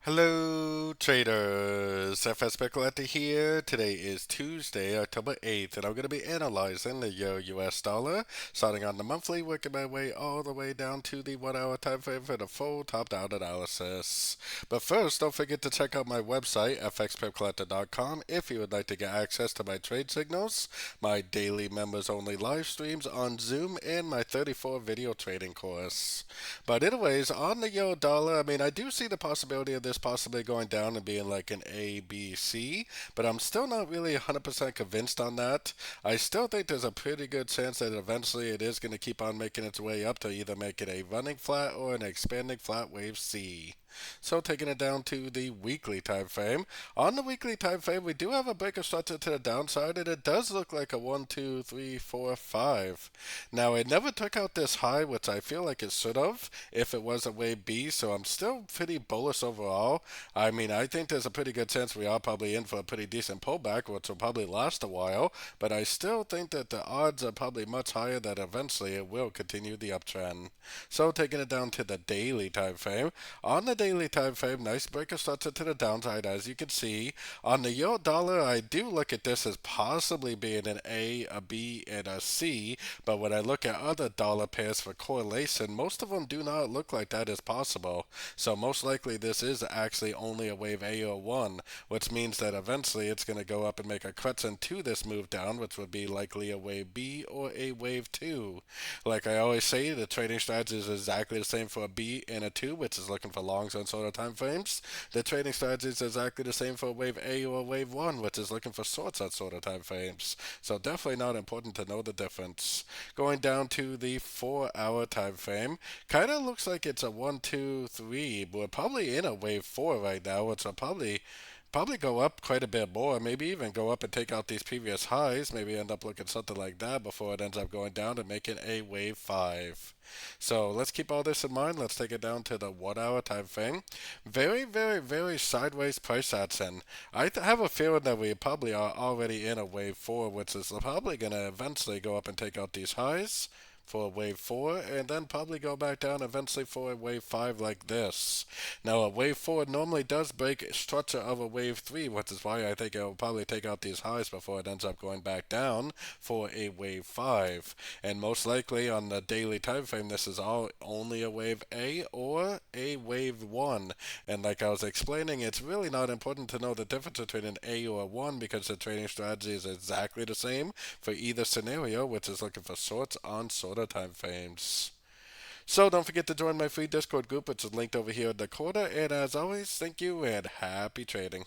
Hello, traders. FX Pip Collector here. Today is Tuesday, October 8th, and I'm going to be analyzing the Euro US dollar, starting on the monthly, working my way all the way down to the 1 hour time frame for the full top-down analysis. But first, don't forget to check out my website, fxpipcollector.com, if you would like to get access to my trade signals, my daily members-only live streams on Zoom, and my 34 video trading course. But anyways, on the Euro dollar, I do see the possibility of this possibly going down and being like an A, B, C, but I'm still not really 100% convinced on that. I still think there's a pretty good chance that eventually it is going to keep on making its way up to either make it a running flat or an expanding flat wave C. So taking it down to the weekly time frame. On the weekly time frame, we do have a breaker structure to the downside, and it does look like a 1, 2, 3, 4, 5. Now, it never took out this high, which I feel like it should have if it was a wave B, so I'm still pretty bullish overall. I think there's a pretty good chance we are probably in for a pretty decent pullback, which will probably last a while, but I still think that the odds are probably much higher that eventually it will continue the uptrend. So taking it down to the daily time frame. On the daily time frame, nice breaker structure to the downside, as you can see. On the euro dollar, I do look at this as possibly being an A, a B, and a C, but when I look at other dollar pairs for correlation, most of them do not look like that is possible. So most likely this is actually only a wave A or 1, which means that eventually it's going to go up and make a crescent to this move down, which would be likely a wave B or a wave 2. Like I always say, the trading strategy is exactly the same for a B and a 2, which is looking for longs on shorter time frames. The trading strategy is exactly the same for wave A or wave 1, which is looking for shorts on shorter time frames. So definitely not important to know the difference. Going down to the 4 hour time frame, kind of looks like it's a 1, 2, 3. We're probably in a wave 4 right now, which will probably go up quite a bit more, maybe even go up and take out these previous highs, maybe end up looking something like that before it ends up going down and making a wave 5. So let's keep all this in mind. Let's take it down to the 1 hour time frame. Very, very, very sideways price action. Have a feeling that we probably are already in a wave 4, which is probably going to eventually go up and take out these highs for a wave 4, and then probably go back down eventually for a wave 5 like this. Now, a wave 4 normally does break structure of a wave 3, which is why I think it will probably take out these highs before it ends up going back down for a wave 5. And most likely on the daily time frame, this is all only a wave A or a wave 1. And like I was explaining, it's really not important to know the difference between an A or a 1 because the trading strategy is exactly the same for either scenario, which is looking for shorts on shorter time frames. So don't forget to join my free Discord group, which is linked over here in the corner. And as always, thank you and happy trading.